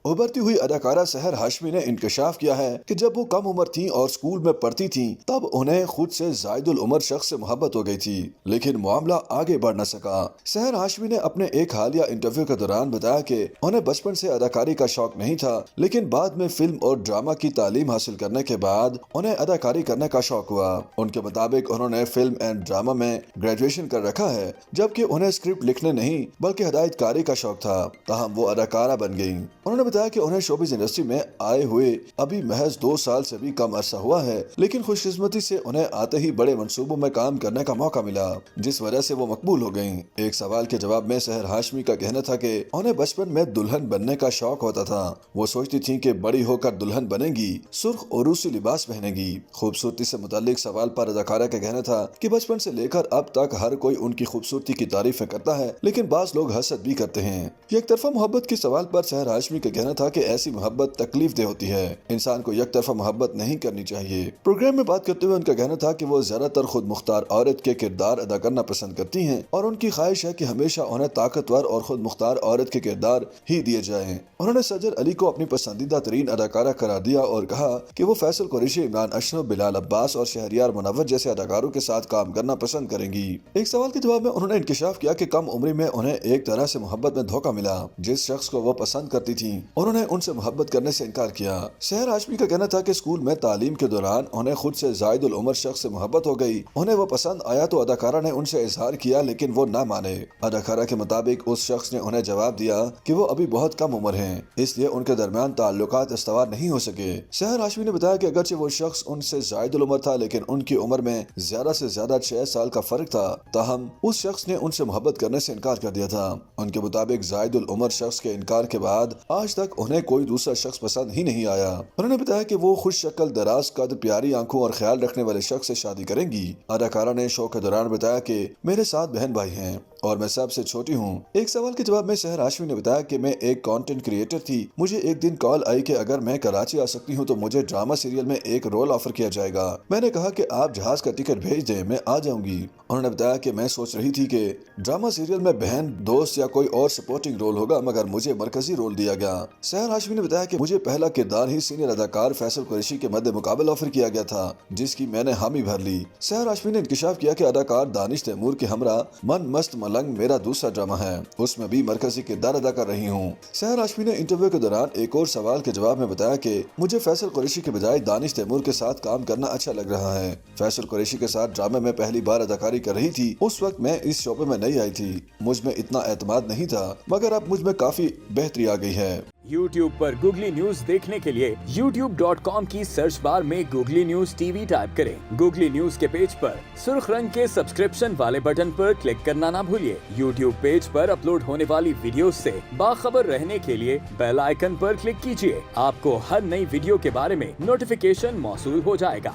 उभरती हुई अदाकारा सहर हाशमी ने इंकशाफ किया है कि जब वो कम उम्र थीं और स्कूल में पढ़ती थीं, तब उन्हें खुद से जायदुल उम्र शख्स से मोहब्बत हो गई थी, लेकिन मामला आगे बढ़ न सका। सहर हाशमी ने अपने एक हालिया इंटरव्यू के दौरान बताया कि उन्हें बचपन से अदाकारी का शौक नहीं था, लेकिन बाद में फिल्म और ड्रामा की तालीम हासिल करने के बाद उन्हें अदाकारी करने का शौक हुआ। उनके मुताबिक उन्होंने फिल्म एंड ड्रामा में ग्रेजुएशन कर रखा है, जबकि उन्हें स्क्रिप्ट लिखने नहीं बल्कि हिदायतकारी का शौक था। ताहम वो अदाकारा बन गयी। उन्होंने बताया कि उन्हें शोबिज़ इंडस्ट्री में आए हुए अभी महज 2 साल से भी कम अरसा हुआ है, लेकिन खुशकिस्मती से उन्हें आते ही बड़े मंसूबों में काम करने का मौका मिला, जिस वजह से वो मकबूल हो गयीं। एक सवाल के जवाब में सहर हाशमी का कहना था कि उन्हें बचपन में दुल्हन बनने का शौक होता था। वो सोचती थी कि बड़ी होकर दुल्हन बनेगी, सुर्ख और रूसी लिबास पहनेगी। खूबसूरती से मुतालिक सवाल पर अदाकारा का कहना था कि बचपन से लेकर अब तक हर कोई उनकी खूबसूरती की तारीफें करता है, लेकिन बाज लोग हसद भी करते हैं। एक तरफा मोहब्बत के सवाल पर सहर हाशमी का कहना था कि ऐसी मोहब्बत तकलीफ दे होती है, इंसान को एक तरफा मोहब्बत नहीं करनी चाहिए। प्रोग्राम में बात करते हुए उनका कहना था कि वो ज्यादातर खुद मुख्तार औरत के किरदार अदा करना पसंद करती हैं और उनकी ख्वाहिश है कि हमेशा उन्हें ताकतवर और खुद मुख्तार औरत के किरदार ही दिए जाएं। उन्होंने सजर अली को अपनी पसंदीदा तरीन अदाकारा करार दिया और कहा कि वो फैसल कुरैशी, इमरान अशरफ, बिलाल अब्बास और शहरियार मुनव्वर जैसे अदाकारों के साथ काम करना पसंद करेंगी। एक सवाल के जवाब में उन्होंने इंकशाफ किया कि कम उम्र में उन्हें एक तरह से मोहब्बत में धोखा मिला। जिस शख्स को वो पसंद करती थी, उन्होंने उनसे मोहब्बत करने से इनकार किया। सहर हाशमी का कहना था कि स्कूल में तालीम के दौरान उन्हें खुद से जायदुल उम्र शख्स से मोहब्बत हो गई। उन्हें वो पसंद आया तो अदाकारा ने उनसे इजहार किया, लेकिन वो ना माने। अदाकारा के मुताबिक उस शख्स ने उन्हें जवाब दिया कि वो अभी बहुत कम उम्र हैं, इसलिए उनके दरमियान ताल्लुकात इस्तवार नहीं हो सके। सहर हाशमी ने बताया कि अगरचे वो शख्स उनसे जायदुल उम्र था, लेकिन उनकी उम्र में ज्यादा से ज्यादा 6 साल का फर्क था। ताहम उस शख्स ने उनसे मोहब्बत करने से इनकार कर दिया था। उनके मुताबिक जायदुल उम्र शख्स के इनकार के बाद आज तक उन्हें कोई दूसरा शख्स पसंद ही नहीं आया। उन्होंने बताया कि वो खुश शक्ल, दराज कद, प्यारी आंखों और ख्याल रखने वाले शख्स से शादी करेंगी। अदाकारा ने शो के दौरान बताया कि मेरे 7 बहन भाई हैं और मैं सबसे छोटी हूँ। एक सवाल के जवाब में सहर हाशमी ने बताया कि मैं एक कंटेंट क्रिएटर थी। मुझे एक दिन कॉल आई कि अगर मैं कराची आ सकती हूँ तो मुझे ड्रामा सीरियल में एक रोल ऑफर किया जाएगा। मैंने कहा कि आप जहाज का टिकट भेज दें, मैं आ जाऊंगी। उन्होंने बताया कि मैं सोच रही थी कि ड्रामा सीरियल में बहन, दोस्त या कोई और सपोर्टिंग रोल होगा, मगर मुझे मरकजी रोल दिया गया। सहर हाशमी ने बताया कि मुझे पहला किरदार ही सीनियर अदाकार फैसल कुरैशी के मद्दे मुकाबले ऑफर किया गया था, जिसकी मैंने हामी भर ली। सहर हाशमी ने इंकशाफ किया कि अदाकार दानिश तैमूर के हमरा मन मस्त मलंग मेरा दूसरा ड्रामा है, उसमें भी मरकजी किरदार अदा कर रही हूँ। सहर हाशमी ने इंटरव्यू के दौरान एक और सवाल के जवाब में बताया कि मुझे फैसल कुरैशी के बजाय दानिश तैमूर के साथ काम करना अच्छा लग रहा है। फैसल कुरैशी के साथ ड्रामे में पहली बार अदाकारी कर रही थी। उस वक्त मैं इस शोबे में नई आई थी, मुझ में इतना एतमाद नहीं था, मगर अब मुझ में काफी बेहतरी आ गई है। YouTube पर गूगली न्यूज देखने के लिए youtube.com की सर्च बार में गूगली न्यूज टीवी टाइप करें। गूगली न्यूज के पेज पर सुर्ख रंग के सब्सक्रिप्शन वाले बटन पर क्लिक करना ना भूलिए। YouTube पेज पर अपलोड होने वाली वीडियोस से बाखबर रहने के लिए बेल आइकन पर क्लिक कीजिए। आपको हर नई वीडियो के बारे में नोटिफिकेशन मौसूल हो जाएगा।